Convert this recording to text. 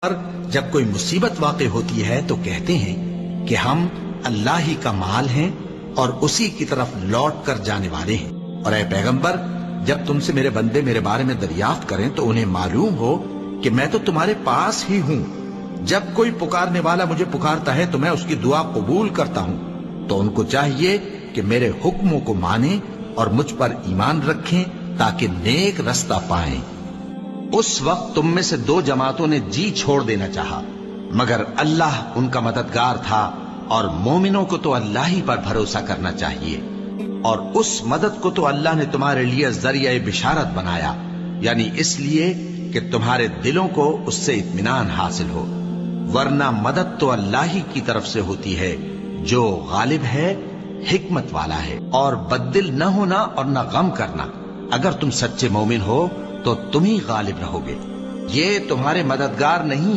پر جب کوئی مصیبت واقع ہوتی ہے تو کہتے ہیں کہ ہم اللہ ہی کا مال ہیں اور اسی کی طرف لوٹ کر جانے والے ہیں۔ اور اے پیغمبر، جب تم سے میرے بندے میرے بارے میں دریافت کریں تو انہیں معلوم ہو کہ میں تو تمہارے پاس ہی ہوں۔ جب کوئی پکارنے والا مجھے پکارتا ہے تو میں اس کی دعا قبول کرتا ہوں، تو ان کو چاہیے کہ میرے حکموں کو مانیں اور مجھ پر ایمان رکھیں تاکہ نیک رستہ پائیں۔ اس وقت تم میں سے دو جماعتوں نے جی چھوڑ دینا چاہا، مگر اللہ ان کا مددگار تھا، اور مومنوں کو تو اللہ ہی پر بھروسہ کرنا چاہیے۔ اور اس مدد کو تو اللہ نے تمہارے لیے ذریعہ بشارت بنایا، یعنی اس لیے کہ تمہارے دلوں کو اس سے اطمینان حاصل ہو، ورنہ مدد تو اللہ ہی کی طرف سے ہوتی ہے جو غالب ہے، حکمت والا ہے۔ اور بددل نہ ہونا اور نہ غم کرنا، اگر تم سچے مومن ہو تو تم ہی غالب رہو گے۔ یہ تمہارے مددگار نہیں